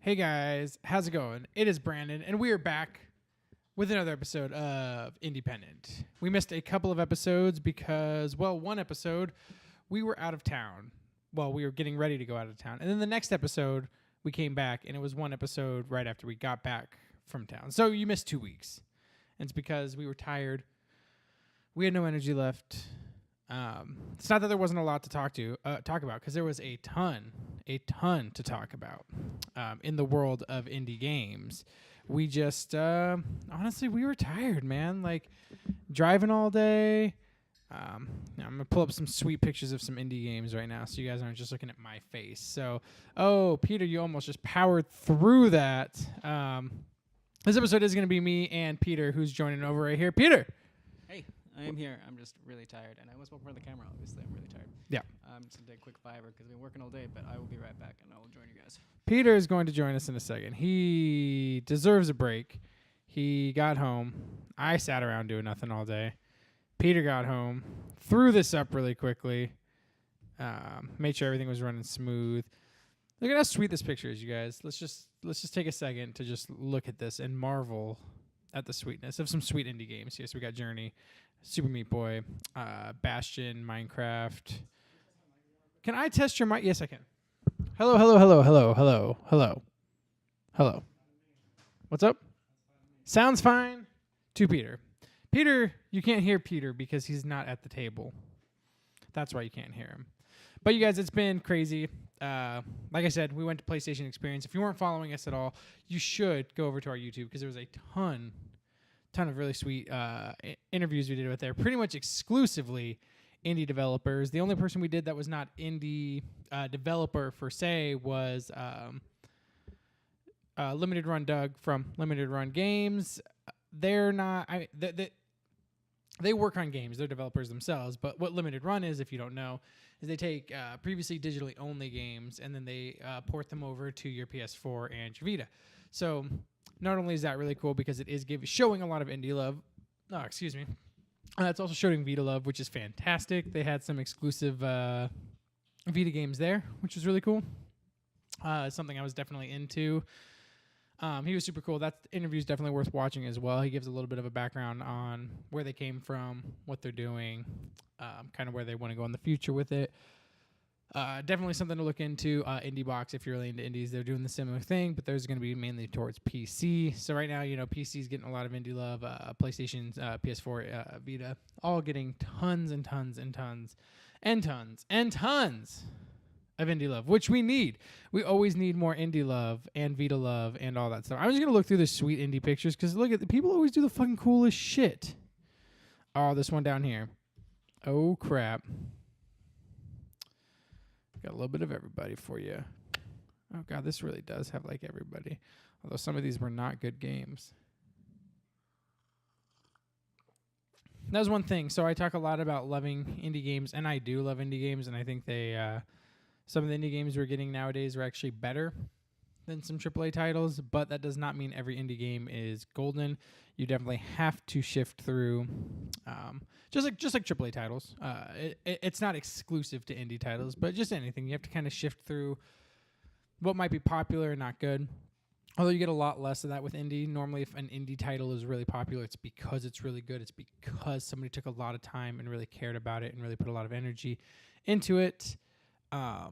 Hey guys, how's it going? It is Brandon, and we are back with another episode of Independent. We missed a couple of episodes because, well, one episode we were out of town. Well, we were getting ready to go out of town. And then the next episode we came back, and it was one episode right after we got back from town. So you missed 2 weeks. And it's because we were tired. We had no energy left. It's not that there wasn't a lot to talk about, because there was a ton to talk about in the world of indie games. We just honestly, we were tired, man. Like driving all day. I'm gonna pull up some sweet pictures of some indie games right now, so you guys aren't just looking at my face. So, Peter, you almost just powered through that. This episode is gonna be me and Peter, who's joining over right here. Peter. Hey, I am here. I'm just really tired, and I almost spoke for the camera. Obviously, I'm really tired. Yeah. I'm just gonna take a quick fiver because I've been working all day, but I will be right back, and I will join you guys. Peter is going to join us in a second. He deserves a break. He got home. I sat around doing nothing all day. Peter got home, threw this up really quickly, made sure everything was running smooth. Look at how sweet this picture is, you guys. Let's just take a second to just look at this and marvel at the sweetness of some sweet indie games here. So we got Journey, Super Meat Boy, Bastion, Minecraft. Can I test your mic? Yes, I can. Hello. What's up? Sounds fine to Peter. Peter, you can't hear Peter because he's not at the table. That's why you can't hear him. But you guys, it's been crazy. Like I said, we went to PlayStation Experience. If you weren't following us at all, you should go over to our YouTube because there was a ton of really sweet interviews we did with there, pretty much exclusively indie developers. The only person we did that was not indie developer per se was Limited Run Doug from Limited Run Games. They're not. They work on games. They're developers themselves. But what Limited Run is, if you don't know, is they take previously digitally only games and then they port them over to your PS4 and your Vita. So not only is that really cool because it is showing a lot of indie love. Oh, excuse me. It's also showing Vita love, which is fantastic. They had some exclusive Vita games there, which was really cool. Something I was definitely into. He was super cool. That interview is definitely worth watching as well. He gives a little bit of a background on where they came from, what they're doing, kind of where they want to go in the future with it. Definitely something to look into. Indie Box, if you're really into indies, they're doing the similar thing, but there's going to be mainly towards PC. So right now, PC is getting a lot of indie love. PlayStation, PS4, Vita, all getting tons and tons and tons and tons and tons of indie love, which we need. We always need more indie love and Vita love and all that stuff. I'm just going to look through the sweet indie pictures because look at the people always do the fucking coolest shit. Oh, this one down here. Oh, crap. Got a little bit of everybody for you. Oh, God, this really does have like everybody. Although some of these were not good games. That was one thing. So I talk a lot about loving indie games, and I do love indie games, and I think they... some of the indie games we're getting nowadays are actually better than some AAA titles, but that does not mean every indie game is golden. You definitely have to shift through, just like AAA titles. It's not exclusive to indie titles, but just anything. You have to kind of shift through what might be popular and not good. Although you get a lot less of that with indie. Normally, if an indie title is really popular, it's because it's really good. It's because somebody took a lot of time and really cared about it and really put a lot of energy into it. But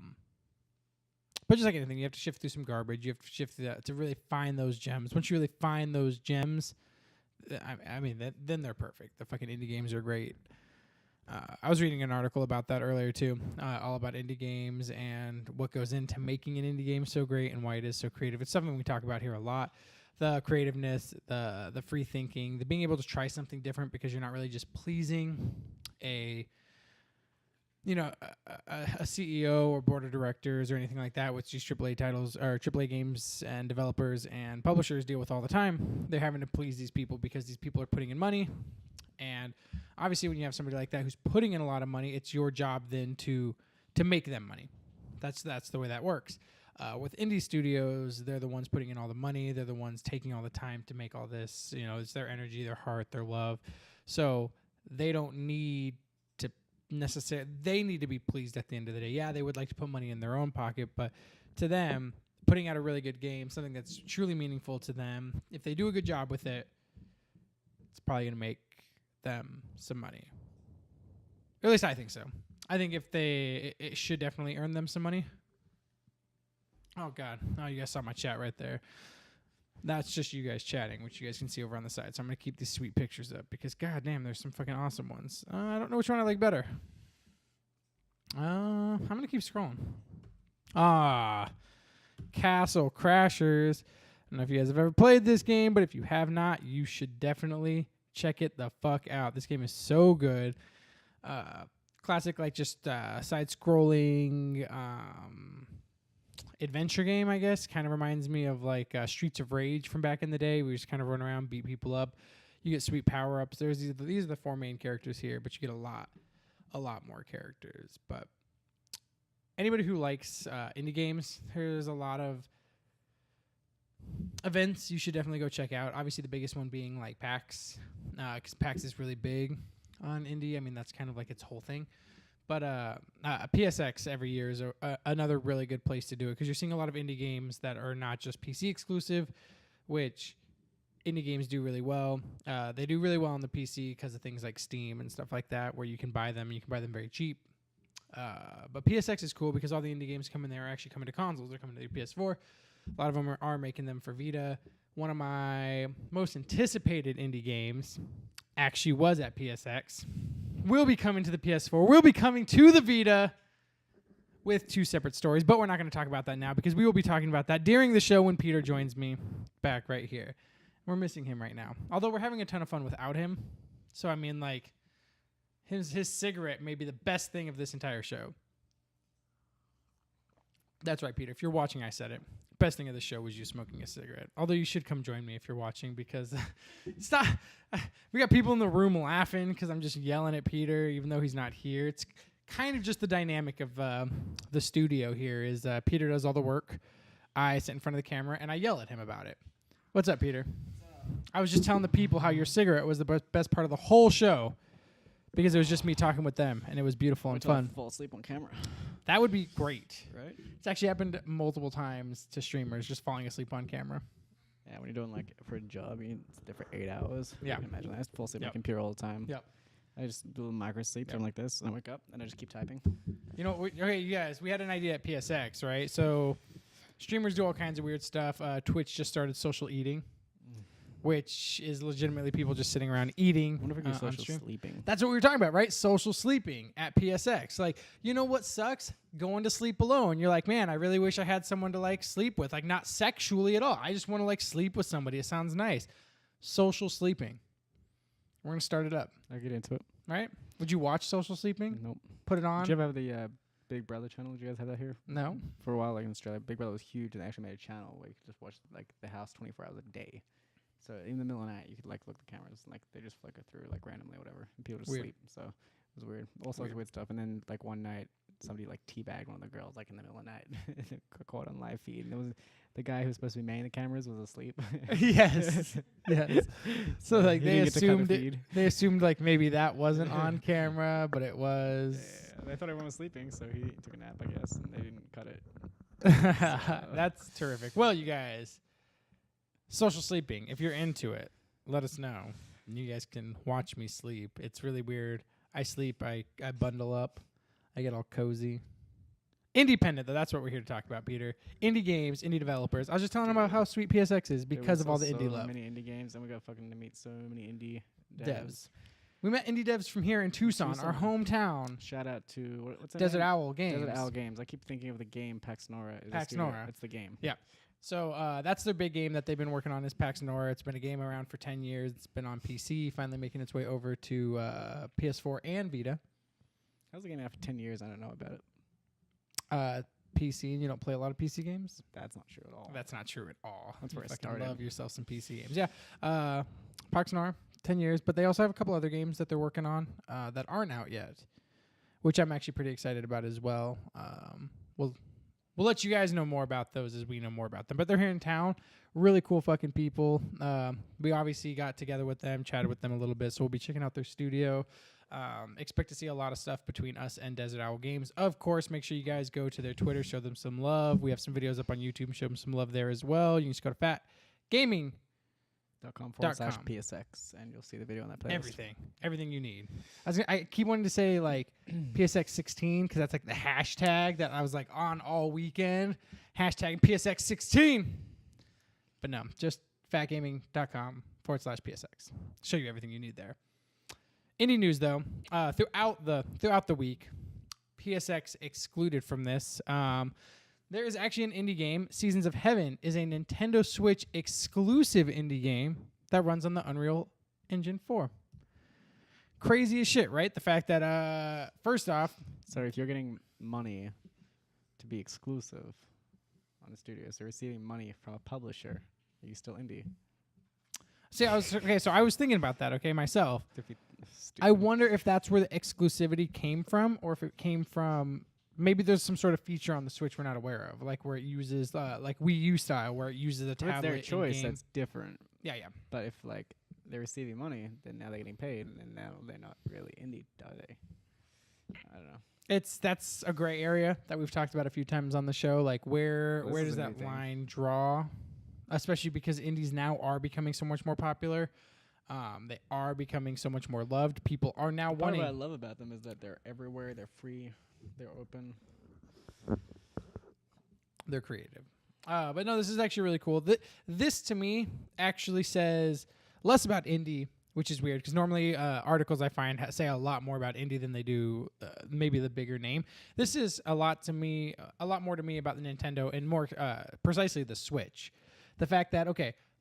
just like anything, you have to shift through some garbage. You have to shift through that to really find those gems. Once you really find those gems, then they're perfect. The fucking indie games are great. I was reading an article about that earlier too, all about indie games and what goes into making an indie game so great and why it is so creative. It's something we talk about here a lot. The creativeness, the free thinking, the being able to try something different because you're not really just pleasing a CEO or board of directors or anything like that, which these AAA titles or AAA games and developers and publishers deal with all the time. They're having to please these people because these people are putting in money. And obviously when you have somebody like that who's putting in a lot of money, it's your job then to make them money. That's the way that works. With indie studios, they're the ones putting in all the money. They're the ones taking all the time to make all this. It's their energy, their heart, their love. So they don't need necessarily, they need to be pleased at the end of the day. Yeah, they would like to put money in their own pocket, but to them, putting out a really good game, something that's truly meaningful to them, if they do a good job with it, it's probably going to make them some money. Or at least I think so. I think it should definitely earn them some money. Oh, God. Oh, you guys saw my chat right there. That's just you guys chatting, which you guys can see over on the side. So I'm going to keep these sweet pictures up because, God damn, there's some fucking awesome ones. I don't know which one I like better. I'm going to keep scrolling. Castle Crashers. I don't know if you guys have ever played this game, but if you have not, you should definitely check it the fuck out. This game is so good. Classic, like, just side-scrolling adventure game, I guess. Kind of reminds me of, like, Streets of Rage from back in the day. We just kind of run around, beat people up. You get sweet power-ups. These are the 4 main characters here, but you get a lot more characters. But anybody who likes indie games, there's a lot of events you should definitely go check out. Obviously, the biggest one being like PAX, because PAX is really big on indie. I mean, that's kind of like its whole thing. But PSX every year is another really good place to do it because you're seeing a lot of indie games that are not just PC exclusive, which indie games do really well. They do really well on the PC because of things like Steam and stuff like that, where you can buy them. You can buy them very cheap. But PSX is cool because all the indie games coming there are actually coming to consoles. They're coming to the PS4. A lot of them are making them for Vita. One of my most anticipated indie games actually was at PSX. Will be coming to the PS4. Will be coming to the Vita with 2 separate stories. But we're not going to talk about that now because we will be talking about that during the show when Peter joins me back right here. We're missing him right now. Although we're having a ton of fun without him. So, I mean, like, his cigarette may be the best thing of this entire show. That's right, Peter. If you're watching, I said it. Best thing of the show was you smoking a cigarette. Although you should come join me if you're watching because stop. We got people in the room laughing because I'm just yelling at Peter even though he's not here. It's kind of just the dynamic of the studio here is Peter does all the work. I sit in front of the camera and I yell at him about it. What's up, Peter? I was just telling the people how your cigarette was the best part of the whole show because it was just me talking with them and it was beautiful and fun. Fall asleep on camera. That would be great. Right? It's actually happened multiple times to streamers just falling asleep on camera. Yeah, when you're doing like for a job, you sit there for 8 hours. Yeah. I can imagine that. I just fall asleep on Yep. my computer all the time. Yep. I just do a micro sleep, Yep. something like this, and I wake up and I just keep typing. You know, okay, you guys, we had an idea at PSX, right? So streamers do all kinds of weird stuff. Twitch just started social eating, which is legitimately people just sitting around eating I wonder if we can do on social stream. sleeping. That's what we were talking about, right? Social sleeping at PSX. Like, you know what sucks? Going to sleep alone. You're like, man, I really wish I had someone to like sleep with. Like, not sexually at all. I just want to like sleep with somebody. It sounds nice. Social sleeping. We're gonna start it up, I'll get into it. right? Would you watch social sleeping? Nope. Put it on? Did you ever have the Big Brother channel? Did you guys have that here? No. For a while, like in Australia, Big Brother was huge, and they actually made a channel where you could just watch like the house 24 hours a day. So in the middle of the night, you could like look at the cameras, and, like they just flicker through like randomly, or whatever, and people just Weird. sleep. So it was weird. All sorts of weird stuff. And then like one night, somebody like teabagged one of the girls like in the middle of the night, caught on live feed. And it was the guy who was supposed to be manning the cameras was asleep. Yes. Yes. So like He they didn't get to cut the assumed feed. they assumed like maybe that wasn't on camera, but it was. Yeah, they thought everyone was sleeping, so he took a nap, I guess, and they didn't cut it. That's terrific. Well, you guys, social sleeping. If you're into it, let us know. And you guys can watch me sleep. It's really weird. I sleep. I bundle up. I get all cozy. Independent, though. That's what we're here to talk about, Peter. Indie games, indie developers. I was just telling them about how sweet PSX is because of all the indie love. So many indie games, and we got fucking to meet so many indie Devs. We met indie devs from here in Tucson, our hometown. Shout out to what's that Desert name? Owl Games. Desert Owl Games. I keep thinking of the game Pax Nora. Pax Nora. It's the game. Yeah. So that's their big game that they've been working on is Pax Nora. It's been a game around for 10 years. It's been on PC, finally making its way over to PS4 and Vita. How's the game after 10 years? I don't know about it. PC, and you don't play a lot of PC games? That's not true at all. That's not true at all. That's where I fucking started. love yourself some PC games. Yeah. Pax Nora, 10 years, but they also have a couple other games that they're working on that aren't out yet, which I'm actually pretty excited about as well. We'll let you guys know more about those as we know more about them. But they're here in town. Really cool fucking people. We obviously got together with them, chatted with them a little bit, so we'll be checking out their studio. Expect to see a lot of stuff between us and Desert Owl Games. Of course, make sure you guys go to their Twitter, show them some love. We have some videos up on YouTube, show them some love there as well. You can just go to fatgaming.com/PSX, and you'll see the video on that playlist. Everything you need. I keep wanting to say like PSX 16 because that's like the hashtag that I was like on all weekend. Hashtag PSX 16. But no, just fatgaming.com/PSX. Show you everything you need there. Indie news though, throughout the week, PSX excluded from this. There is actually an indie game. Seasons of Heaven is a Nintendo Switch exclusive indie game that runs on the Unreal Engine 4. Crazy as shit, right? The fact that, first off... So if you're getting money to be exclusive on the studio, so receiving money from a publisher, are you still indie? See, I was thinking about that, myself. I wonder if that's where the exclusivity came from, or if it came from... Maybe there's some sort of feature on the Switch we're not aware of, like where it uses, like Wii U style, where it uses a tablet. It's their choice. in-game. That's different. Yeah. But if like they're receiving money, then now they're getting paid, and then now they're not really indie, are they? I don't know. That's a gray area that we've talked about a few times on the show. Like where does that line draw? Especially because indies now are becoming so much more popular. They are becoming so much more loved. People are now wanting. What I love about them is that they're everywhere. They're free. They're open. They're creative. But no, this is actually really cool. This to me actually says less about indie, which is weird because normally articles I find say a lot more about indie than they do maybe the bigger name. This is a lot more to me about the Nintendo and more precisely the Switch. The fact that,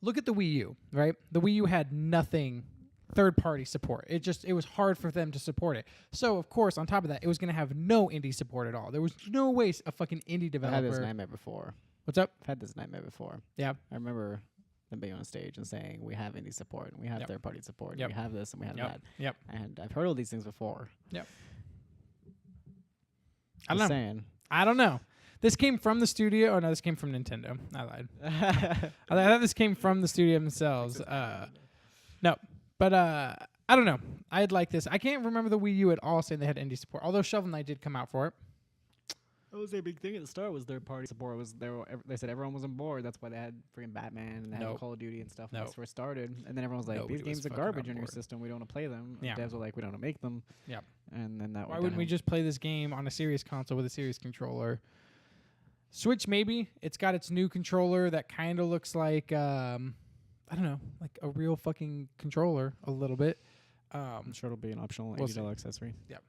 look at the Wii U, right? The Wii U had nothing third-party support. It was hard for them to support it. So, of course, on top of that, it was going to have no indie support at all. There was no way a fucking indie developer... I've had this nightmare before. What's up? I've had this nightmare before. Yeah. I remember them being on stage and saying, we have indie support, and we have third-party support, and we have this, and we have that. Yep. And I've heard all these things before. Yep. I don't know. This came from the studio. Oh, no, this came from Nintendo. I lied. I thought this came from the studio themselves. No. But I don't know. I'd like this. I can't remember the Wii U at all saying they had indie support, although Shovel Knight did come out for it. That was their big thing at the start, was third-party support. They said everyone was on board. That's why they had freaking Batman and they had Call of Duty and stuff when this first started. And then everyone was like, these games are garbage on your system. We don't want to play them. Yeah. Devs were like, we don't want to make them. Yeah. And then that why wouldn't we just play this game on a serious console with a serious controller? Switch, maybe. It's got its new controller that kind of looks like... I don't know, like a real fucking controller a little bit. I'm sure it'll be an optional $80 accessory. Yep.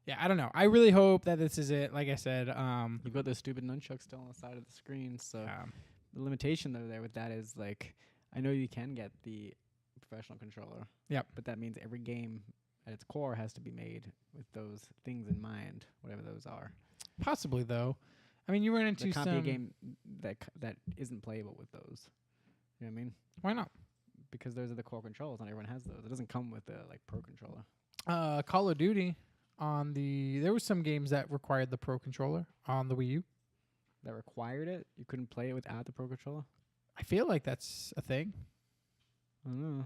Yeah, I don't know. I really hope that this is it. Like I said, you've got those stupid nunchucks still on the side of the screen. So the limitation though there with that is like, I know you can get the professional controller. Yep. But that means every game at its core has to be made with those things in mind, whatever those are. Possibly though. I mean, you run into there can't be a game that isn't playable with those. You know what I mean? Why not? Because those are the core controls. Not everyone has those. It doesn't come with a pro controller. Call of Duty there were some games that required the pro controller on the Wii U. That required it? You couldn't play it without the pro controller? I feel like that's a thing. I don't know.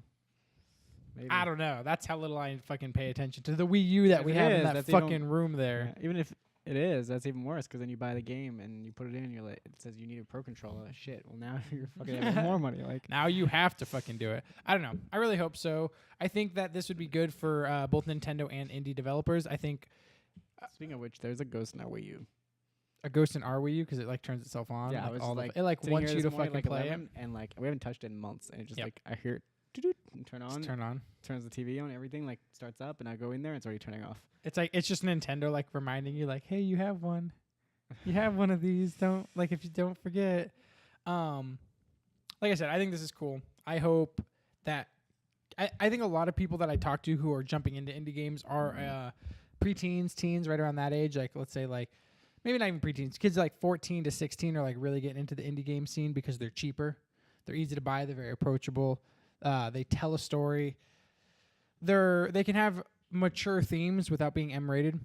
Maybe. I don't know. That's how little I fucking pay attention to the Wii U that we have in that fucking room there. Yeah, even if it is, that's even worse because then you buy the game and you put it in. You're like, it says you need a pro controller. Shit. Well, now you're fucking having more money. Like now you have to fucking do it. I don't know. I really hope so. I think that this would be good for both Nintendo and indie developers. I think. Speaking of which, there's a ghost in our Wii U. A ghost in our Wii U because it like turns itself on. Yeah, like, I was it like wants you to fucking play it. And like we haven't touched it in months, and it just like I hear it and turn on. Turns the TV on. Everything like starts up, and I go in there, and it's already turning off. It's like it's just Nintendo like reminding you like, hey, you have one. You have one of these. Don't like if you don't forget. Like I said, I think this is cool. I hope that I think a lot of people that I talk to who are jumping into indie games are preteens, teens, right around that age. Like let's say like maybe not even preteens. Kids like 14 to 16 are like really getting into the indie game scene because they're cheaper. They're easy to buy. They're very approachable. They tell a story. They can have mature themes without being M-rated,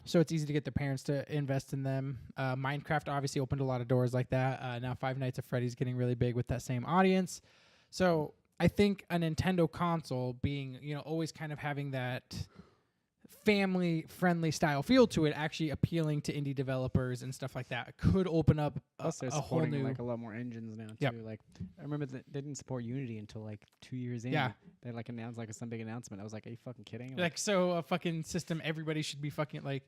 so it's easy to get their parents to invest in them. Minecraft obviously opened a lot of doors like that. Now Five Nights at Freddy's getting really big with that same audience. So I think a Nintendo console being, always kind of having that family-friendly style feel to it, actually appealing to indie developers and stuff like that, could open up a whole new like a lot more engines now too. Like I remember they didn't support Unity until like 2 years in. Yeah, they like announced like some big announcement. I was like, are you fucking kidding? Like so a fucking system everybody should be fucking like,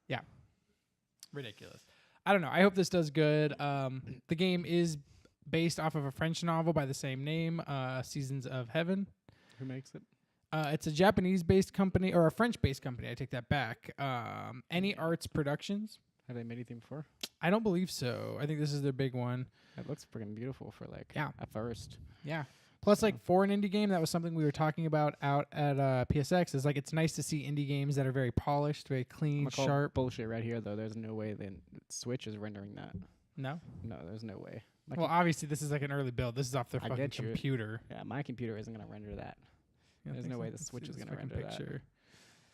yeah, ridiculous. I don't know. I hope this does good. The game is based off of a French novel by the same name, Seasons of Heaven. Who makes it? It's a Japanese-based company, or a French-based company. I take that back. Any Arts Productions. Have they made anything before? I don't believe so. I think this is their big one. It looks freaking beautiful for like at first. Yeah. Plus, like for an indie game, that was something we were talking about out at PSX. Is like it's nice to see indie games that are very polished, very clean, sharp. Bullshit right here though. There's no way the Switch is rendering that. No, there's no way. Well, obviously this is like an early build. This is off their fucking computer. Yeah, my computer isn't gonna render that. There's no way the Switch is gonna render that.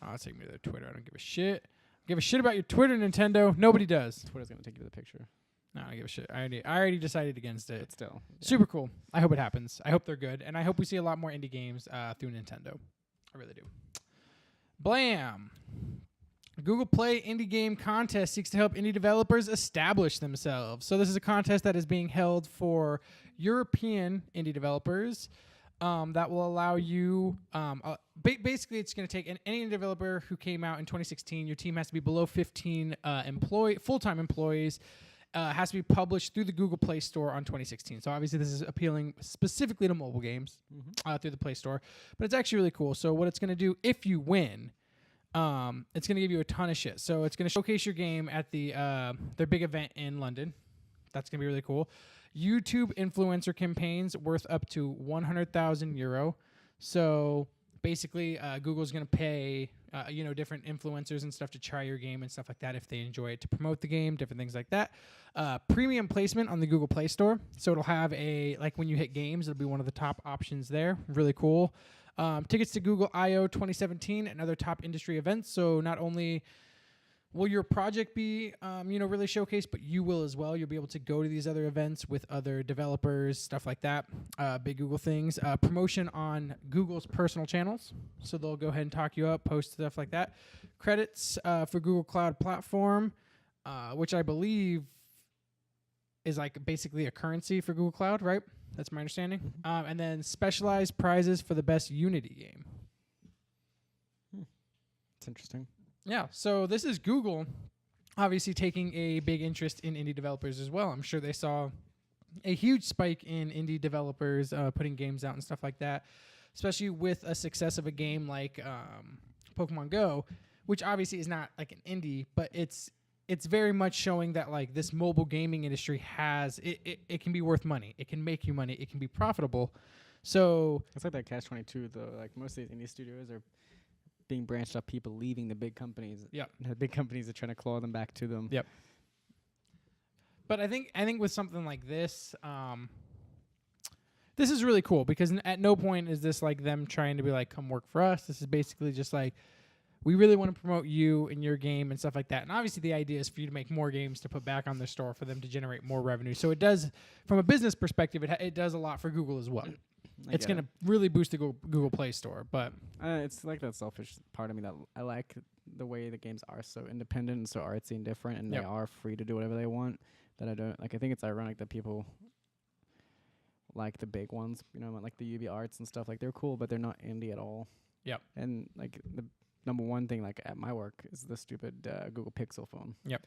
Oh, take me to their Twitter. I don't give a shit. Give a shit about your Twitter, Nintendo. Nobody does. Twitter's gonna take you to the picture. No, I don't give a shit. I already decided against it. But still, super cool. I hope it happens. I hope they're good, and I hope we see a lot more indie games through Nintendo. I really do. Blam. Google Play Indie Game Contest seeks to help indie developers establish themselves. So this is a contest that is being held for European indie developers that will allow you... basically, it's going to take any developer who came out in 2016. Your team has to be below 15 full-time employees. Has to be published through the Google Play Store on 2016. So obviously this is appealing specifically to mobile games through the Play Store. But it's actually really cool. So what it's going to do, if you win... it's going to give you a ton of shit. So it's going to showcase your game at their big event in London. That's going to be really cool. YouTube influencer campaigns worth up to 100,000 euro. So basically, Google's going to pay, different influencers and stuff to try your game and stuff like that if they enjoy it, to promote the game, different things like that. Premium placement on the Google Play Store. So it'll have when you hit games, it'll be one of the top options there. Really cool. Tickets to Google I/O 2017 and other top industry events. So not only will your project be, really showcased, but you will as well. You'll be able to go to these other events with other developers, stuff like that. Big Google things. Promotion on Google's personal channels. So they'll go ahead and talk you up, post stuff like that. Credits for Google Cloud Platform, which I believe is like basically a currency for Google Cloud, right? That's my understanding. And then specialized prizes for the best Unity game. It's interesting. Yeah, so this is Google obviously taking a big interest in indie developers as well. I'm sure they saw a huge spike in indie developers putting games out and stuff like that, especially with a success of a game like Pokemon Go, which obviously is not like an indie, but it's very much showing that like this mobile gaming industry has it can be worth money. It can make you money. It can be profitable. So it's like that Catch-22 though. Like most of these indie studios are being branched off people leaving the big companies. Yep. The big companies are trying to claw them back to them. Yep. But I think with something like this, this is really cool because at no point is this like them trying to be like, come work for us. This is basically just like, we really want to promote you and your game and stuff like that. And obviously the idea is for you to make more games to put back on their store for them to generate more revenue. So it does, from a business perspective, it does a lot for Google as well. It's going to really boost the Google Play Store. But it's like that selfish part of me that I like the way the games are so independent and so artsy and different, and they are free to do whatever they want. That I don't like. I think it's ironic that people like the big ones, like the UB Arts and stuff. Like they're cool, but they're not indie at all. Yep. And like the number one thing, like at my work, is the stupid Google Pixel phone. Yep.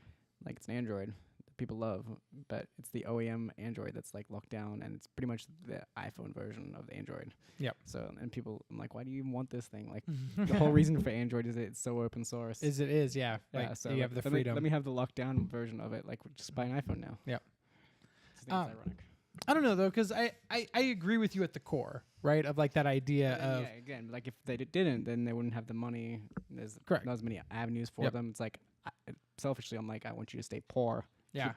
Like it's an Android that people love, but it's the OEM Android that's like locked down, and it's pretty much the iPhone version of the Android. Yep. So and people, I'm like, why do you even want this thing? Like the whole reason for Android is it's so open source. It is, yeah. Like, so you have the freedom. Let me have the lockdown version of it. Like just buy an iPhone now. Yep. I think it's ironic. I don't know though, because I agree with you at the core, right? Of like that idea of again, like if they didn't, then they wouldn't have the money. There's not as many avenues for them. It's like selfishly, I'm like, I want you to stay poor. Yeah.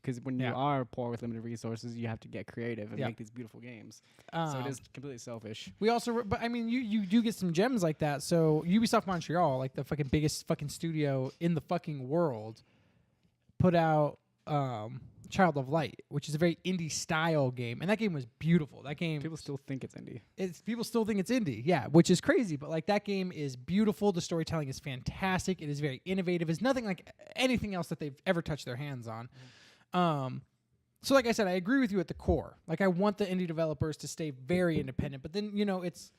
Because when you are poor with limited resources, you have to get creative and make these beautiful games. So it is completely selfish. We also, but I mean, you do get some gems like that. So Ubisoft Montreal, like the fucking biggest fucking studio in the fucking world, put out Child of Light, which is a very indie style game, and that game was beautiful. That game, people still think it's indie. People still think it's indie, yeah, which is crazy. But like that game is beautiful. The storytelling is fantastic. It is very innovative. It's nothing like anything else that they've ever touched their hands on. So like I said, I agree with you at the core. Like I want the indie developers to stay very independent, but then it's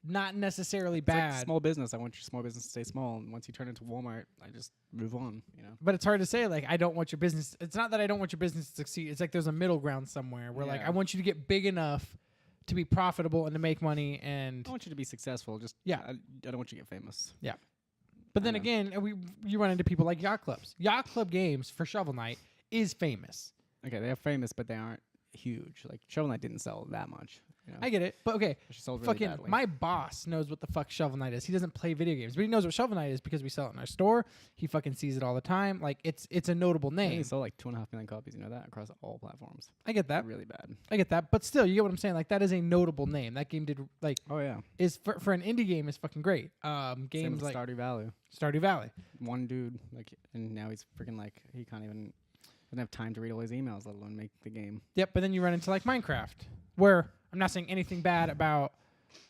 not necessarily bad. Like small business. I want your small business to stay small, and once you turn into Walmart, I just move on. But it's hard to say. Like I don't want your business. It's not that I don't want your business to succeed. It's like there's a middle ground somewhere where like I want you to get big enough to be profitable and to make money. And I want you to be successful. Just I don't want you to get famous. Yeah. But then again, you run into people like yacht clubs. Yacht Club Games for Shovel Knight is famous. Okay, they're famous, but they aren't huge. Like Shovel Knight didn't sell that much. I get it, but okay. She sold really fucking badly. My boss knows what the fuck Shovel Knight is. He doesn't play video games, but he knows what Shovel Knight is because we sell it in our store. He fucking sees it all the time. Like it's a notable name. He sold like 2.5 million copies. You know that across all platforms. I get that. Really bad. I get that, but still, you get what I'm saying. Like that is a notable name. That game did like. Oh yeah. Is for an indie game is fucking great. Games like Stardew Valley. Stardew Valley. One dude and now he's freaking like he can't even doesn't have time to read all his emails, let alone make the game. Yep, but then you run into like Minecraft, where I'm not saying anything bad about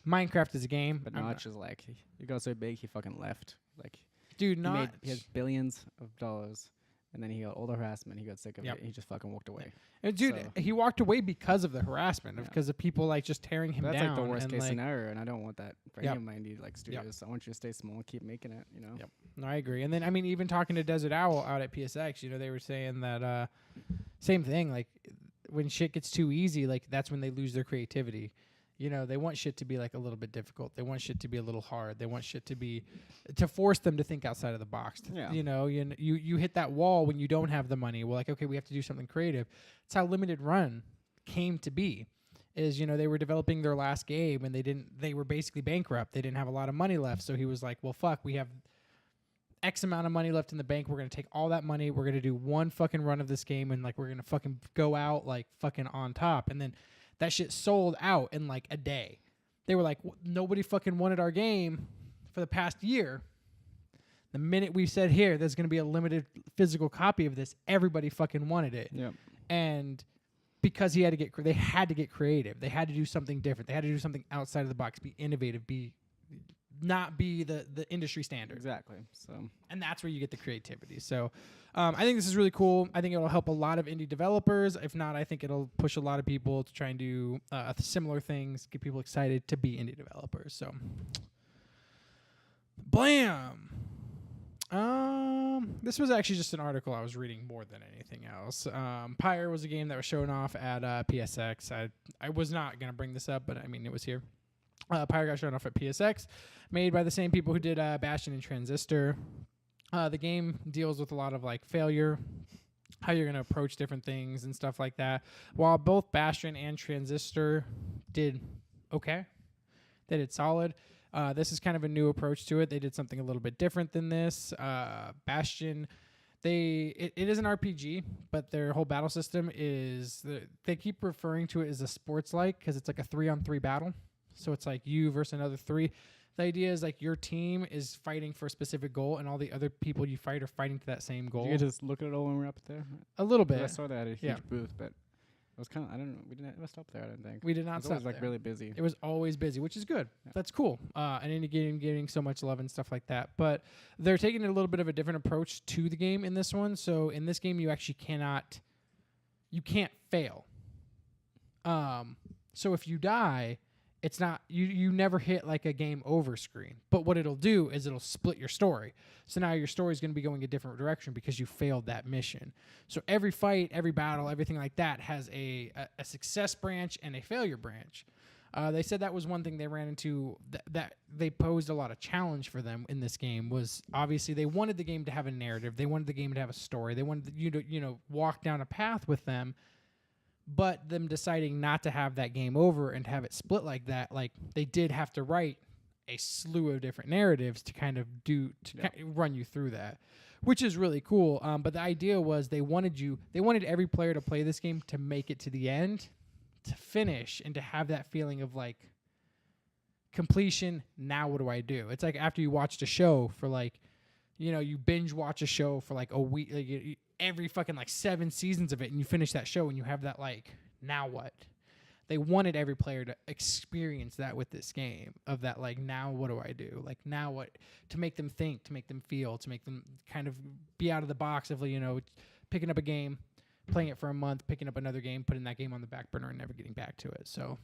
Minecraft as a game. But Notch is like, he got so big, he fucking left. Like, dude, he has billions of dollars, and then he got all the harassment. He got sick of it. He just fucking walked away. Dude, he walked away because of the harassment, because of people like just tearing him down. That's like the worst case scenario, and I don't want that for any of my indie studios. I want you to stay small and keep making it. Yep. No, I agree. And then I mean, even talking to Desert Owl out at PSX, they were saying that same thing. Like when shit gets too easy, like that's when they lose their creativity. They want shit to be like a little bit difficult. They want shit to be a little hard. They want shit to force them to think outside of the box. You hit that wall when you don't have the money. Well, like, okay, we have to do something creative. It's how Limited Run came to be. Is they were developing their last game and they were basically bankrupt. They didn't have a lot of money left. So he was like, well, fuck, we have X amount of money left in the bank. We're going to take all that money. We're going to do one fucking run of this game. And like, we're going to fucking go out like fucking on top. And then that shit sold out in like a day. They were like, nobody fucking wanted our game for the past year. The minute we said, here, there's going to be a limited physical copy of this, everybody fucking wanted it. Yep. And because they had to get creative. They had to do something different. They had to do something outside of the box, be innovative, not be the industry standard. Exactly. So, and that's where you get the creativity. So I think this is really cool. I think it'll help a lot of indie developers. If not, I think it'll push a lot of people to try and do similar things, get people excited to be indie developers. So, blam. This was actually just an article I was reading more than anything else. Peyer was a game that was shown off at PSX. I was not going to bring this up, but I mean, it was here. Peyer got shown off at PSX, made by the same people who did Bastion and Transistor. The game deals with a lot of like failure, how you're going to approach different things and stuff like that. While both Bastion and Transistor did okay, they did solid. This is kind of a new approach to it. They did something a little bit different than this. Bastion, it is an RPG, but their whole battle system is they keep referring to it as a sports-like because it's like a 3-on-3 battle. So it's like you versus another 3. The idea is like your team is fighting for a specific goal, and all the other people you fight are fighting to that same goal. Did you just look at it all when we were up there? A little bit. I saw that at a huge booth, but it was kind of, I don't know, we didn't stop there, I don't think. We did not stop there. It was like really busy. It was always busy, which is good. Yeah. That's cool. And indie game getting so much love and stuff like that. But they're taking a little bit of a different approach to the game in this one. So in this game, you actually you can't fail. So if you die, it's not, you never hit like a game over screen. But what it'll do is it'll split your story. So now your story is going to be going a different direction because you failed that mission. So every fight, every battle, everything like that has a success branch and a failure branch. They said that was one thing they ran into that they posed a lot of challenge for them in this game was obviously they wanted the game to have a narrative. They wanted the game to have a story. They wanted you to walk down a path with them. But them deciding not to have that game over and to have it split like that, like they did have to write a slew of different narratives to kind of kind of run you through that, which is really cool. But the idea was they wanted every player to play this game to make it to the end, to finish, and to have that feeling of like completion. Now what do I do? It's like after you watched a show for like, you binge watch a show for like a week, like every fucking like 7 seasons of it, and you finish that show and you have that like, now what? They wanted every player to experience that with this game of that, like, now what do I do? Like, now what? To make them think, to make them feel, to make them kind of be out of the box of, you know, picking up a game, playing it for a month, picking up another game, putting that game on the back burner and never getting back to it. So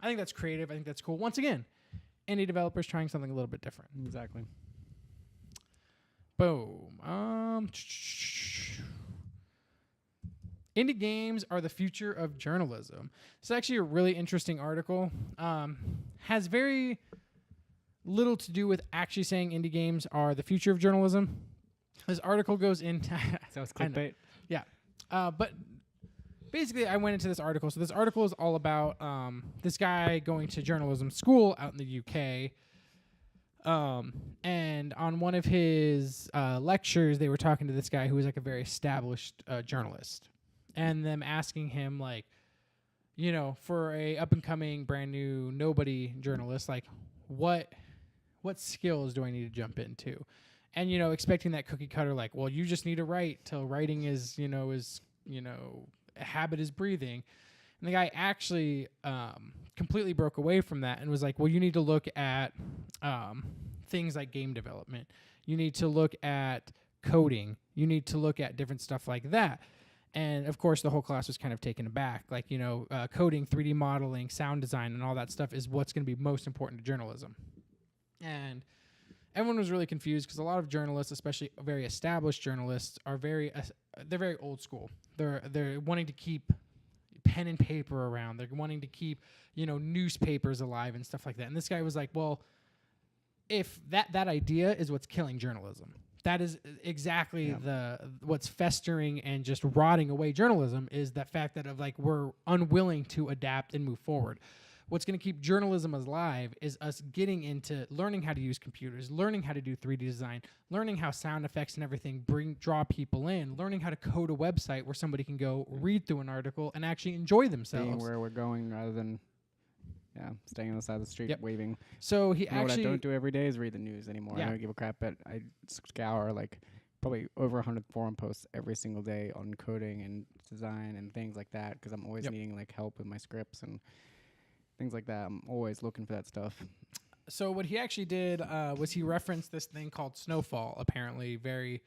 I think that's creative. I think that's cool. Once again, indie developers trying something a little bit different. Exactly. Boom. Indie games are the future of journalism. It's actually a really interesting article. Has very little to do with actually saying indie games are the future of journalism. This article goes into... So it's clickbait? Yeah. But basically, I went into this article. So this article is all about this guy going to journalism school out in the UK. And on one of his lectures, they were talking to this guy who was like a very established journalist. And them asking him, like, you know, for a up-and-coming, brand-new, nobody journalist, like, what skills do I need to jump into? And, you know, expecting that cookie cutter, like, well, you just need to write till writing is a habit is breathing. And the guy actually completely broke away from that and was like, well, you need to look at things like game development. You need to look at coding. You need to look at different stuff like that. And, of course, the whole class was kind of taken aback. Like, you know, coding, 3D modeling, sound design, and all that stuff is what's going to be most important to journalism. And everyone was really confused because a lot of journalists, especially very established journalists, are they're very old school. They're wanting to keep pen and paper around. They're wanting to keep, you know, newspapers alive and stuff like that. And this guy was like, well, if that idea is what's killing journalism. That is exactly what's festering and just rotting away journalism is that fact that we're unwilling to adapt and move forward. What's going to keep journalism alive is us getting into learning how to use computers, learning how to do 3D design, learning how sound effects and everything draw people in, learning how to code a website where somebody can go read through an article and actually enjoy themselves. Being where we're going rather than staying on the side of the street waving. So he actually... What I don't do every day is read the news anymore. Yeah. I don't give a crap, but I scour like probably over 100 forum posts every single day on coding and design and things like that because I'm always needing like help with my scripts and things like that. I'm always looking for that stuff. So what he actually did was he referenced this thing called Snowfall, apparently very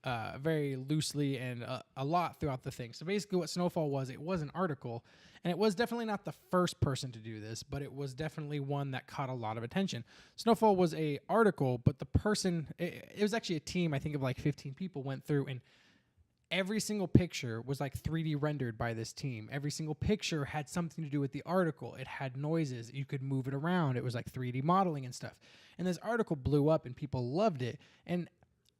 loosely and a lot throughout the thing. So basically what Snowfall was, it was an article, and it was definitely not the first person to do this, but it was definitely one that caught a lot of attention. Snowfall was a article, but the person, it was actually a team, I think of like 15 people went through, and every single picture was like 3D rendered by this team. Every single picture had something to do with the article. It had noises. You could move it around. It was like 3D modeling and stuff. And this article blew up and people loved it. And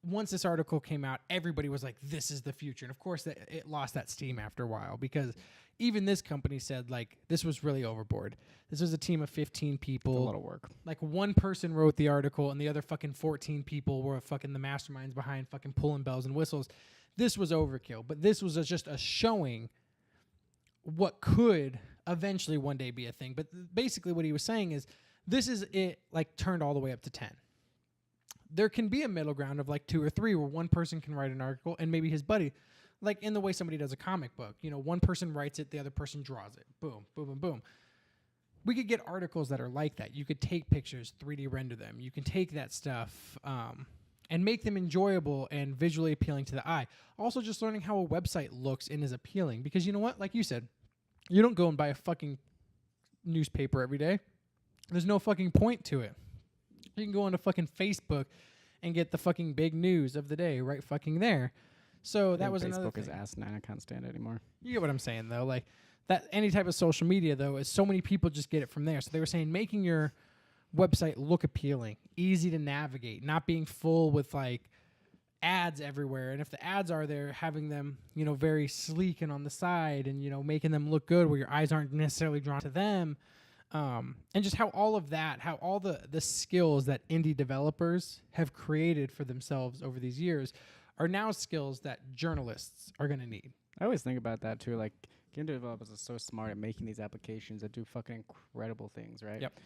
once this article came out, everybody was like, this is the future. And of course, it lost that steam after a while because even this company said, like, this was really overboard. This was a team of 15 people. It's a lot of work. Like, one person wrote the article and the other fucking 14 people were fucking the masterminds behind fucking pulling bells and whistles. This was overkill, but this was just a showing what could eventually one day be a thing. But basically what he was saying is this is it, like, turned all the way up to 10. There can be a middle ground of like 2 or 3 where one person can write an article and maybe his buddy, like in the way somebody does a comic book, you know, one person writes it, the other person draws it. Boom, boom, boom, boom. We could get articles that are like that. You could take pictures, 3D render them. You can take that stuff and make them enjoyable and visually appealing to the eye. Also just learning how a website looks and is appealing because you know what? Like you said, you don't go and buy a fucking newspaper every day. There's no fucking point to it. You can go onto fucking Facebook and get the fucking big news of the day right fucking there. So that was another thing. Facebook is asinine. I can't stand it anymore. You get what I'm saying, though. Like, that any type of social media, though, is so many people just get it from there. So they were saying making your website look appealing, easy to navigate, not being full with, like, ads everywhere. And if the ads are there, having them, you know, very sleek and on the side and, you know, making them look good where your eyes aren't necessarily drawn to them. And just how all of that, how all the skills that indie developers have created for themselves over these years are now skills that journalists are going to need. I always think about that too. Like, game developers are so smart at making these applications that do fucking incredible things, right? Yep.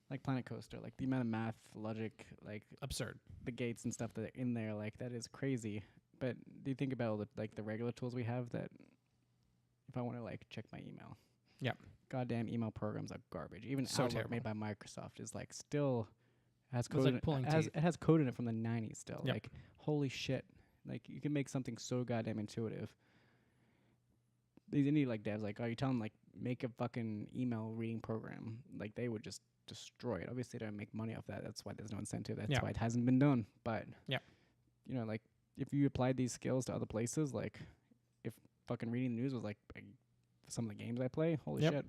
Like Planet Coaster, like the amount of math, logic, like absurd. The gates and stuff that are in there, like that is crazy. But do you think about all the regular tools we have that if I want to check my email? Yep. Goddamn email programs are garbage. Even So Outlook terrible. made by Microsoft is still has It's code. like pulling teeth. It has code in it from the 90s still. Yep. Holy shit. You can make something so goddamn intuitive. These indie devs you tell them make a fucking email reading program, they would just destroy it. Obviously they don't make money off that. That's why there's no incentive. That's why it hasn't been done. But if you applied these skills to other places, if fucking reading the news was some of the games I play, holy shit.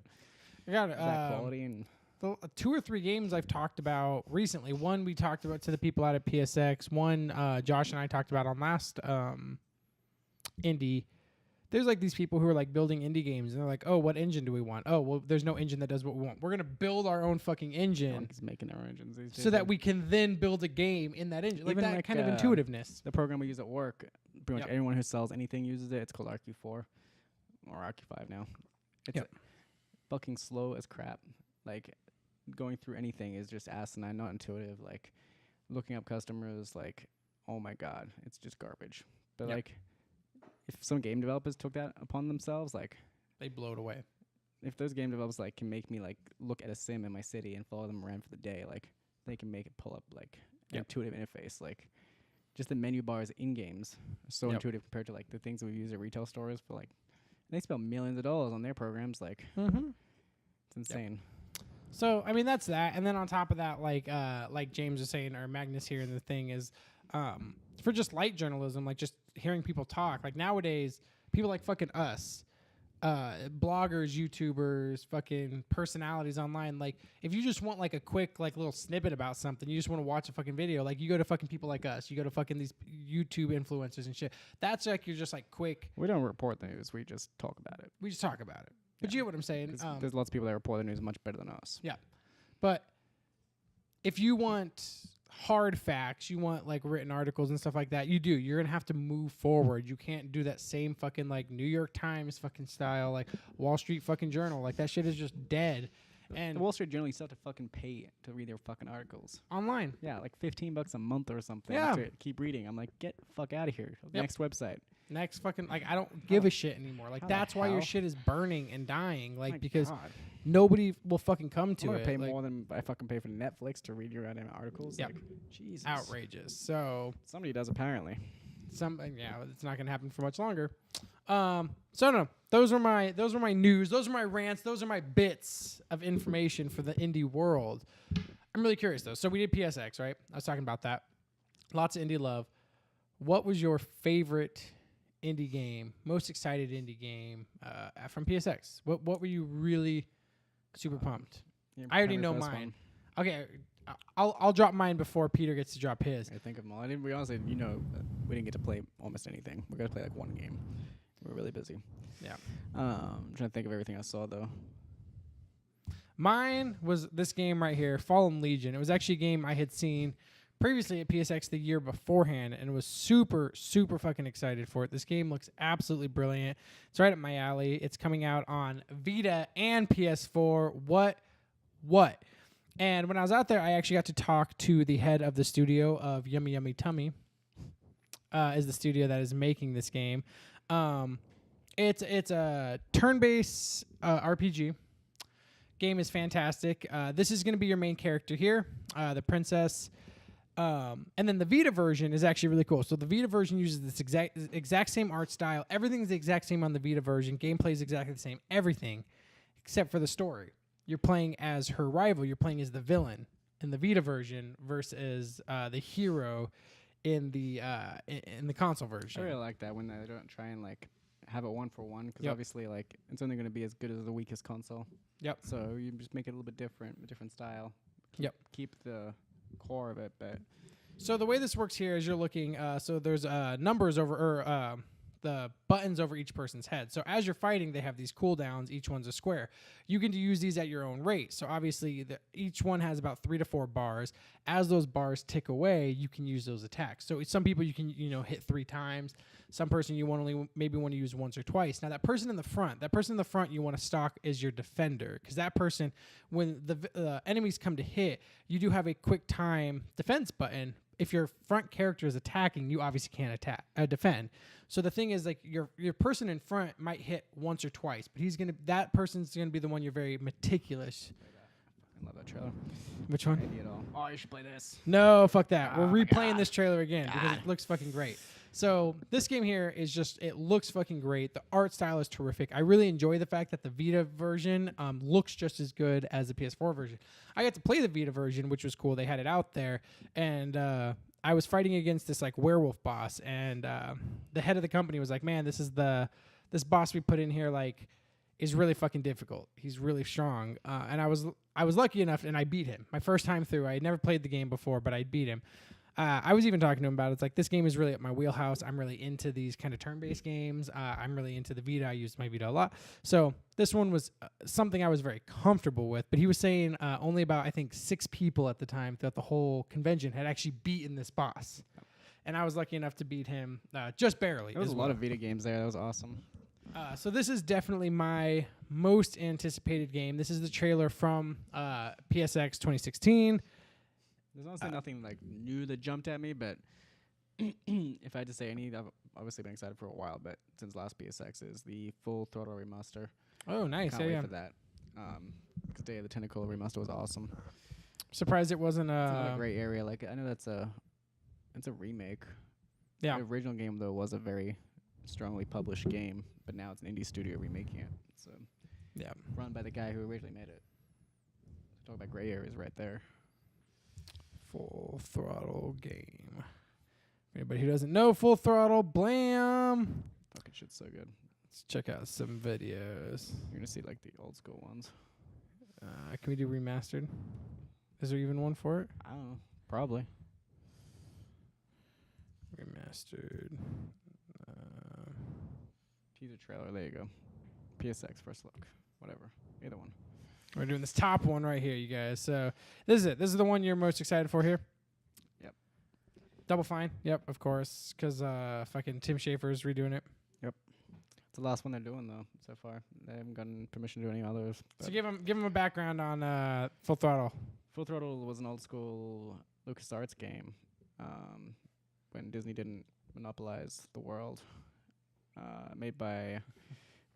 I got that quality and the 2 or 3 games I've talked about recently. One we talked about to the people out at PSX. One Josh and I talked about on last indie. There's these people who are building indie games, and they're like, oh, what engine do we want? Oh, well, there's no engine that does what we want. We're going to build our own fucking engine. Everyone's making their own engines these days. So that we can then build a game in that engine. Even that kind of intuitiveness. The program we use at work, pretty much everyone who sells anything uses it. It's called RQ4 or RQ5 now. It's fucking slow as crap. Going through anything is just asinine, not intuitive. Looking up customers, oh my God, it's just garbage. But if some game developers took that upon themselves, they blow it away. If those game developers can make me look at a sim in my city and follow them around for the day, they can make it pull up an intuitive interface. Just the menu bars in games are so intuitive compared to the things we use at retail stores for they spend millions of dollars on their programs. It's insane. So I mean that's that, and then on top of that, like James was saying, or Magnus here, and the thing is, for just light journalism, just hearing people talk. Nowadays, people like fucking us, bloggers, YouTubers, fucking personalities online. If you just want a quick little snippet about something, you just want to watch a fucking video. You go to fucking people like us. You go to fucking these YouTube influencers and shit. That's you're just quick. We don't report the news. We just talk about it. We just talk about it. But you get what I'm saying. There's lots of people that report the news much better than us. Yeah. But if you want hard facts, you want written articles and stuff like that, you're going to have to move forward. You can't do that same fucking New York Times fucking style, Wall Street fucking Journal. That shit is just dead. And the Wall Street Journal, you still have to fucking pay to read their fucking articles. Online. Yeah, $15 a month or something. Yeah. To keep reading. I'm get the fuck out of here. Next website. Next fucking I don't give a shit anymore. That's why your shit is burning and dying. Because nobody will fucking come to it. Pay more than I fucking pay for Netflix to read your goddamn articles. Yep. Jesus. Outrageous. So somebody does apparently. It's not gonna happen for much longer. So no, those were my news. Those are my rants. Those are my bits of information for the indie world. I'm really curious though. So we did PSX, right? I was talking about that. Lots of indie love. What was your favorite indie game, most excited indie game from PSX? What were you really super pumped? I already know mine. Okay, I'll drop mine before Peter gets to drop his. I think of them all. We honestly, we didn't get to play almost anything. We're gonna play one game. We're really busy. Yeah. I'm trying to think of everything I saw though. Mine was this game right here, Fallen Legion. It was actually a game I had seen previously at PSX the year beforehand, and was super, super fucking excited for it. This game looks absolutely brilliant. It's right up my alley. It's coming out on Vita and PS4. What? And when I was out there, I actually got to talk to the head of the studio of Yummy Yummy Tummy, is the studio that is making this game. It's a turn-based RPG. Game is fantastic. This is going to be your main character here, the princess. And then the Vita version is actually really cool. So the Vita version uses this exact same art style. Everything's the exact same on the Vita version. Gameplay is exactly the same. Everything except for the story. You're playing as her rival. You're playing as the villain in the Vita version versus the hero in the console version. I really like that when they don't try and have it 1-for-1 because obviously it's only going to be as good as the weakest console. Yep. So you just make it a little bit different, a different style. Keep the core of it, but so the way this works here is you're looking. So there's numbers over the buttons over each person's head. So as you're fighting, they have these cooldowns. Each one's a square. You can use these at your own rate. So obviously, each one has about 3 to 4 bars. As those bars tick away, you can use those attacks. So some people you can hit 3 times. Some person you maybe want to use once or twice. Now that person in the front you want to stock is your defender, because that person, when the enemies come to hit, you do have a quick time defense button, if your front character is attacking, you obviously can't defend. So the thing is, like, your person in front might hit once or twice, but that person's gonna be the one you're very meticulous. I love that trailer. Which one? Idea at all. Oh, you should play this. No, fuck that. We're replaying this trailer again because it looks fucking great. So this game here is just, it looks fucking great. The art style is terrific. I really enjoy the fact that the Vita version looks just as good as the PS4 version. I got to play the Vita version, which was cool. They had it out there, and I was fighting against this like werewolf boss, and the head of the company was like, "Man, this boss we put in here like is really fucking difficult. He's really strong." And I was lucky enough, and I beat him my first time through. I had never played the game before, but I beat him. I was even talking to him about it. It's like, this game is really at my wheelhouse. I'm really into these kind of turn-based games. I'm really into the Vita. I use my Vita a lot. So this one was something I was very comfortable with. But he was saying only about, I think, 6 people at the time throughout the whole convention had actually beaten this boss. And I was lucky enough to beat him just barely. There was a lot of Vita games there. That was awesome. So this is definitely my most anticipated game. This is the trailer from PSX 2016. There's honestly nothing like new that jumped at me, but if I had to say any, I've obviously been excited for a while, but since last PSX is the Full Throttle remaster. Oh, nice! Can't wait for that. Because Day of the Tentacle remaster was awesome. Surprised it wasn't it's another great area. Like, I know it's a remake. Yeah. The original game though was a very strongly published game, but now it's an indie studio remaking it. So yeah, run by the guy who originally made it. Talk about gray areas right there. Full Throttle game. Anybody who doesn't know Full Throttle, blam! Fucking shit's so good. Let's check out some videos. You're gonna see like the old school ones. Can we do remastered? Is there even one for it? I don't know. Probably. Remastered. Teaser trailer. There you go. PSX first look. Whatever. Either one. We're doing this top one right here, you guys. So this is it. This is the one you're most excited for here? Yep. Double Fine. Yep, of course. Because fucking Tim Schafer's redoing it. Yep. It's the last one they're doing, though, so far. They haven't gotten permission to do any others. So give them a background on Full Throttle. Full Throttle was an old school LucasArts game when Disney didn't monopolize the world.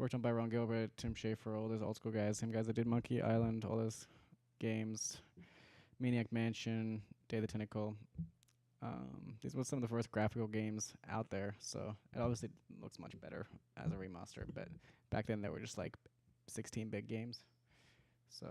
Worked on by Ron Gilbert, Tim Schafer, all those old school guys. Same guys that did Monkey Island, all those games. Maniac Mansion, Day of the Tentacle. These were some of the first graphical games out there, so it obviously looks much better as a remaster, but back then they were just like 16-bit games. So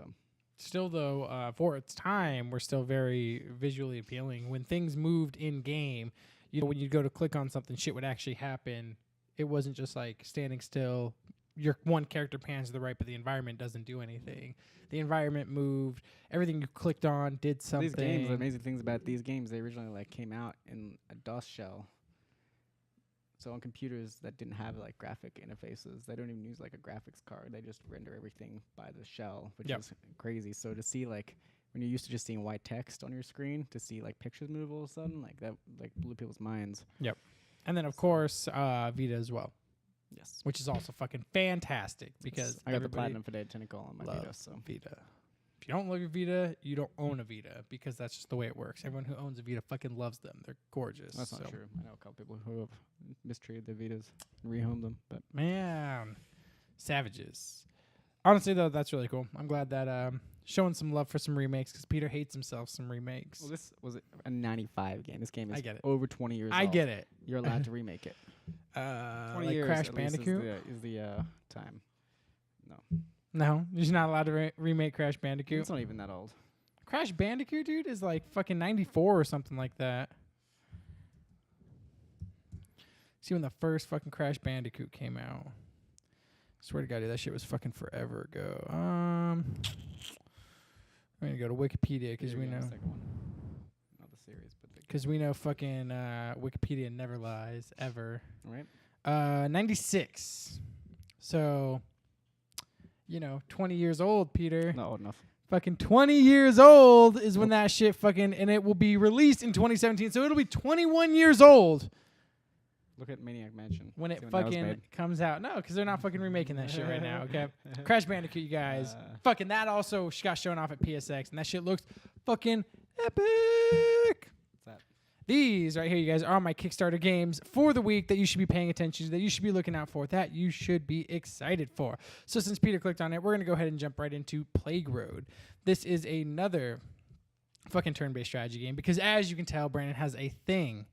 still, though, for its time, were still very visually appealing. When things moved in-game, you know, when you'd go to click on something, shit would actually happen. It wasn't just like standing still. Your one character pans to the right, but the environment doesn't do anything. The environment moved. Everything you clicked on did something. These games, the amazing things about these games, they originally like came out in a DOS shell. So on computers that didn't have like graphic interfaces, they don't even use like a graphics card. They just render everything by the shell, which is crazy. So to see like when you're used to just seeing white text on your screen, to see like pictures move all of a sudden, like that like blew people's minds. Yep. And then of course Vita as well. Yes. Which is also fucking fantastic because I got the platinum for Day of Tentacle on my Vita. So Vita. If you don't love your Vita, you don't own a Vita because that's just the way it works. Everyone who owns a Vita fucking loves them. They're gorgeous. That's not true. I know a couple people who have mistreated their Vitas and rehomed them. But man, savages. Honestly, though, that's really cool. I'm glad that showing some love for some remakes because Peter hates himself some remakes. Well, this was a 95 game. This game is I get it. over 20 years old. I get it. You're allowed to remake it. 20 like years Crash Bandicoot is the time. No, you're not allowed to remake Crash Bandicoot. It's not even that old. Crash Bandicoot, dude, is like fucking 94 or something like that. See when the first fucking Crash Bandicoot came out. Swear to God, dude, that shit was fucking forever ago. I'm gonna go to Wikipedia because we know. Not the series, but because we know fucking Wikipedia never lies ever. All right. 96. So, 20 years old, Peter. Not old enough. Fucking 20 years old is when that shit fucking, and it will be released in 2017. So it'll be 21 years old. Look at Maniac Mansion. When it fucking comes out. No, because they're not fucking remaking that shit right now, okay? Crash Bandicoot, you guys. Fucking that also got shown off at PSX, and that shit looks fucking epic. What's that? These right here, you guys, are my Kickstarter games for the week that you should be paying attention to, that you should be looking out for, that you should be excited for. So since Peter clicked on it, we're going to go ahead and jump right into Plague Road. This is another fucking turn-based strategy game because, as you can tell, Brandon has a thing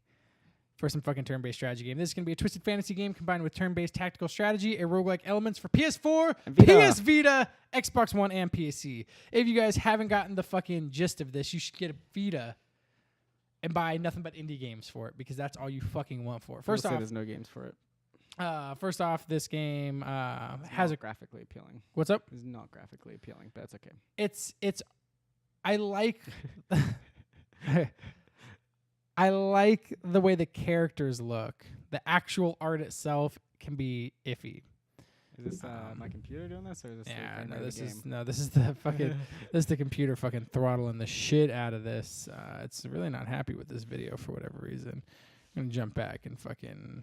for some fucking turn-based strategy game. This is going to be a twisted fantasy game combined with turn-based tactical strategy, a roguelike elements for PS4, PS Vita, Xbox One, and PC. If you guys haven't gotten the fucking gist of this, you should get a Vita and buy nothing but indie games for it because that's all you fucking want for it. First off, there's no games for it. First off, this game has a graphically appealing. What's up? It's not graphically appealing, but that's okay. It's I like I like the way the characters look. The actual art itself can be iffy. Is this my computer doing this, or is this this is the fucking this is the computer fucking throttling the shit out of this. It's really not happy with this video for whatever reason. I'm gonna jump back and fucking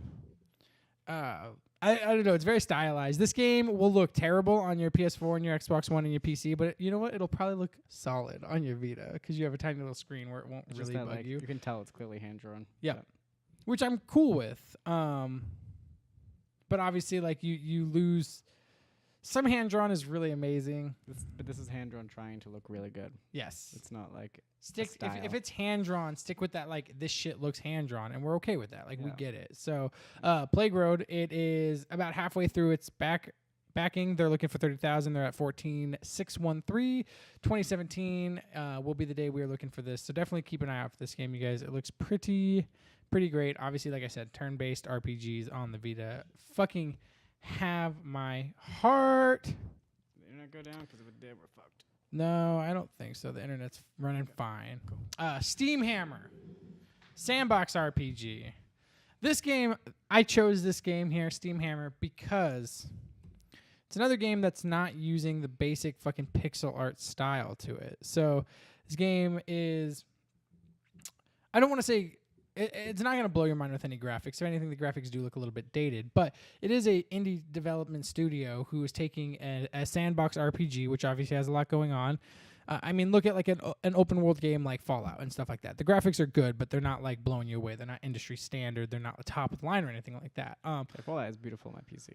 I don't know. It's very stylized. This game will look terrible on your PS4 and your Xbox One and your PC, but you know what? It'll probably look solid on your Vita because you have a tiny little screen where it won't really bug you. You can tell it's clearly hand drawn. Yeah, which I'm cool with. But obviously, like you lose. Some hand drawn is really amazing. But this is hand drawn trying to look really good. Yes, it's not like stick. If it's hand drawn, stick with that. Like this shit looks hand drawn, and we're okay with that. Like we get it. So, Plague Road. It is about halfway through its backing. They're looking for 30,000. They're at 14,613. 2017 will be the day we are looking for this. So definitely keep an eye out for this game, you guys. It looks pretty great. Obviously, like I said, turn-based RPGs on the Vita fucking have my heart. Did the internet go down? Because if it did, we're fucked. No, I don't think so. The internet's running fine. Cool. Steam Hammer. Sandbox RPG. This game, I chose this game here, Steam Hammer, because it's another game that's not using the basic fucking pixel art style to it. So this game is, I don't want to say, it's not going to blow your mind with any graphics. If anything, the graphics do look a little bit dated. But it is a indie development studio who is taking a sandbox RPG, which obviously has a lot going on. I mean, look at like an open world game like Fallout and stuff like that. The graphics are good, but they're not like blowing you away. They're not industry standard. They're not top of the line or anything like that. Fallout is beautiful on my PC.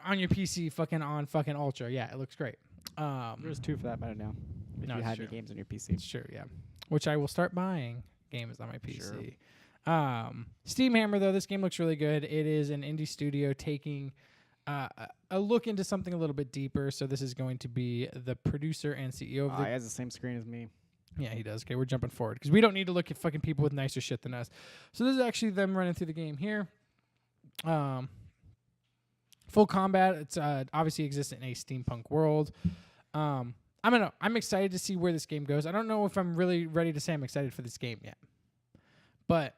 On your PC, on fucking Ultra, yeah, it looks great. There's 2 for that matter now. If you had any games on your PC, it's true, yeah. Which I will start buying games on my PC. Sure. Steam Hammer, though, this game looks really good. It is an indie studio taking a look into something a little bit deeper. So this is going to be the producer and CEO of the... he has the same screen as me. Yeah, he does. Okay, we're jumping forward because we don't need to look at fucking people with nicer shit than us. So this is actually them running through the game here. Full combat. It's obviously exists in a steampunk world. I'm excited to see where this game goes. I don't know if I'm really ready to say I'm excited for this game yet, but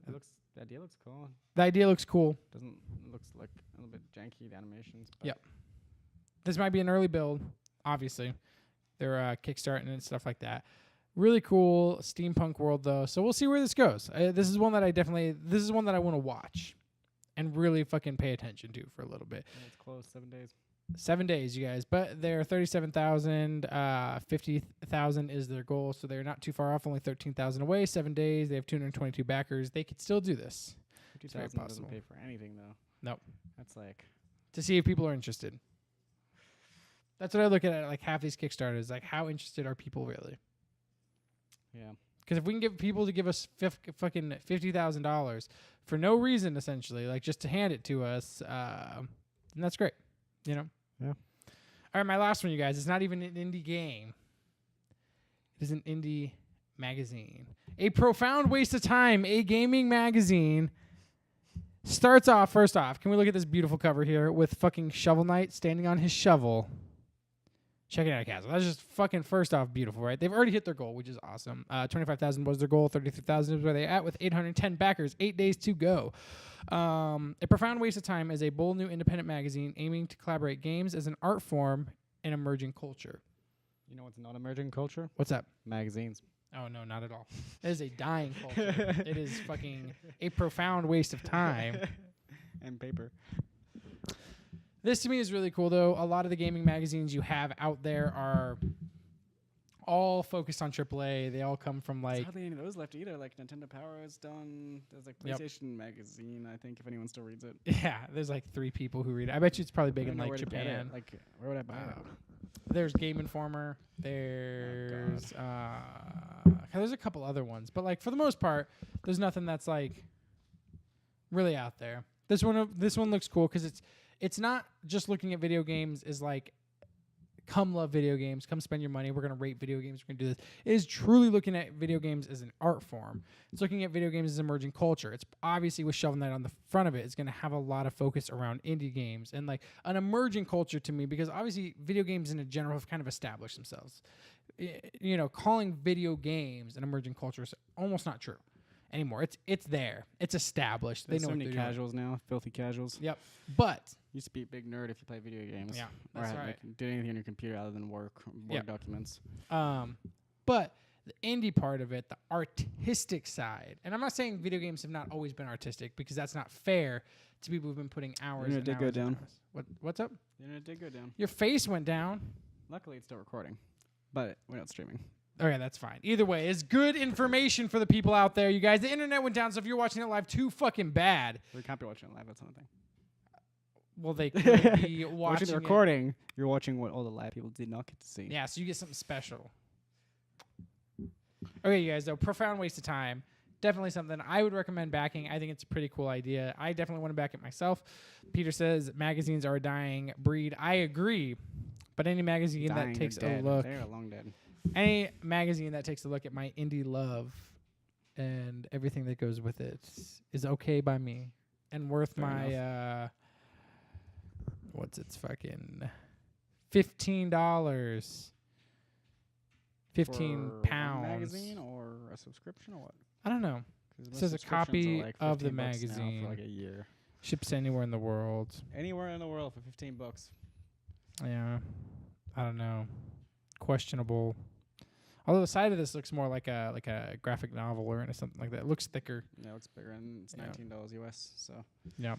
the idea looks cool. The idea looks cool. Looks like a little bit janky, the animations. Yep. This might be an early build. Obviously, they're kickstarting and stuff like that. Really cool steampunk world though. So we'll see where this goes. This is one that I want to watch and really fucking pay attention to for a little bit. Yeah, it's close. 7 days. 7 days, you guys. But they're 37,000. 50,000 is their goal, so they're not too far off. Only 13,000 away. 7 days. They have 222 backers. They could still do this. 50,000 doesn't pay for anything, though. Nope. That's like to see if people are interested. That's what I look at. Like half these Kickstarters, like how interested are people really? Yeah. Because if we can get people to give us fucking $50,000 for no reason, essentially, like just to hand it to us, then that's great. You know? Yeah. All right, my last one, you guys. It's not even an indie game. It is an indie magazine. A profound waste of time. A gaming magazine starts off, first off, can we look at this beautiful cover here with fucking Shovel Knight standing on his shovel. Check it out, Castle. That's just fucking first off beautiful, right? They've already hit their goal, which is awesome. 25,000 was their goal. 33,000 is where they're at with 810 backers. 8 days to go. A Profound Waste of Time is a bold new independent magazine aiming to collaborate games as an art form in emerging culture. You know what's not emerging culture? What's that? Magazines. Oh, no, not at all. It is a dying culture. It is fucking a profound waste of time. And paper. This to me is really cool, though. A lot of the gaming magazines you have out there all focused on AAA. They all come from There's like hardly any of those left either. Like Nintendo Power is done. There's like PlayStation Magazine, I think, if anyone still reads it. Yeah, there's like 3 people who read it. I bet you it's probably big in like Japan. Like, where would I buy it? There's Game Informer. There's there's a couple other ones, but like for the most part, there's nothing that's like really out there. This one looks cool because it's not just looking at video games as like, come love video games, come spend your money, we're gonna rate video games, we're gonna do this. It is truly looking at video games as an art form. It's looking at video games as emerging culture. It's obviously with Shovel Knight on the front of it, it's gonna have a lot of focus around indie games and like an emerging culture to me, because obviously video games in general have kind of established themselves. You know, calling video games an emerging culture is almost not true anymore. It's there. It's established. There's they know so what many they're casuals now, filthy casuals. Yep. But Used to be a big nerd if you play video games. Yeah, or that's had, right. like, did anything on your computer other than work, documents. But the indie part of it, the artistic side, and I'm not saying video games have not always been artistic, because that's not fair to people who've been putting hours. The internet did go down. What's up? The internet did go down. Your face went down. Luckily, it's still recording, but we're not streaming. Okay, that's fine. Either way, it's good information for the people out there. You guys, the internet went down, so if you're watching it live, too fucking bad. We can't be watching it live. That's another thing. Well, they could be watching the recording. You're watching what all the live people did not get to see. Yeah, so you get something special. Okay, you guys, though, profound waste of time. Definitely something I would recommend backing. I think it's a pretty cool idea. I definitely want to back it myself. Peter says magazines are a dying breed. I agree. But any magazine that takes a look... They're long dead. Any magazine that takes a look at my indie love and everything that goes with it is okay by me and worth Fair my... what's its fucking $15? 15 for pounds. One magazine or a subscription or what? I don't know. It says a copy of the magazine. For like a year. Ships anywhere in the world. Anywhere in the world for $15. Yeah. I don't know. Questionable. Although the side of this looks more like a graphic novel or something like that. It looks thicker. Yeah, it looks bigger, and it's $19 US. So yeah,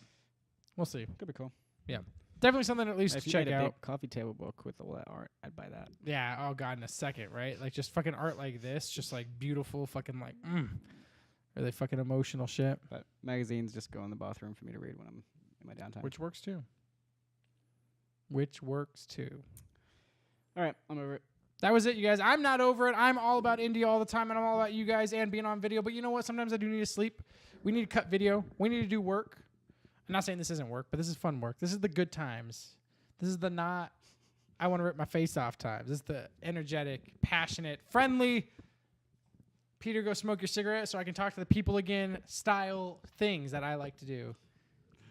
we'll see. Could be cool. Yeah, definitely something at least to check out. If you made a out. big coffee table book with all that art, I'd buy that. Yeah. Oh god, in a second, right? Like just fucking art like this, just like beautiful, fucking like really fucking emotional shit. But magazines just go in the bathroom for me to read when I'm in my downtime. Which works too. All right, I'm over it. That was it, you guys. I'm not over it. I'm all about indie all the time, and I'm all about you guys and being on video. But you know what? Sometimes I do need to sleep. We need to cut video. We need to do work. I'm not saying this isn't work, but this is fun work. This is the good times. This is the not, I want to rip my face off times. This is the energetic, passionate, friendly, Peter, go smoke your cigarette so I can talk to the people again style things that I like to do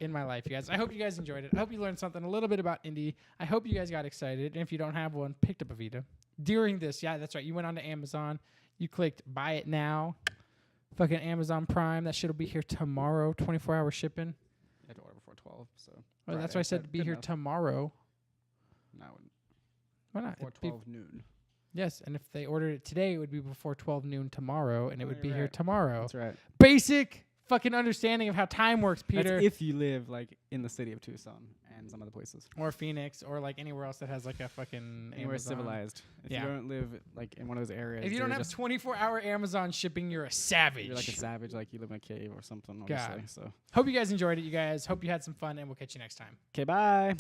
in my life, you guys. I hope you guys enjoyed it. I hope you learned something a little bit about indie. I hope you guys got excited. And if you don't have one, picked up a Vita. During this, yeah, that's right. You went on to Amazon. You clicked buy it now. Fucking Amazon Prime. That shit will be here tomorrow. 24-hour shipping. You had to order before 12, so. Oh, that's why I said to be here tomorrow. No, I wouldn't. Why not? Before 12 noon. Yes, and if they ordered it today, it would be before 12 noon tomorrow, and it would be here tomorrow. That's right. Basic fucking understanding of how time works, Peter. That's if you live, like, in the city of Tucson and some other places. Or Phoenix, or, like, anywhere else that has, like, a fucking Anywhere Amazon. Civilized. If you don't live, like, in one of those areas. If you don't have 24-hour Amazon shipping, you're a savage. You're like a savage, like you live in a cave or something, obviously. God. So. Hope you guys enjoyed it, you guys. Hope you had some fun, and we'll catch you next time. Okay, bye.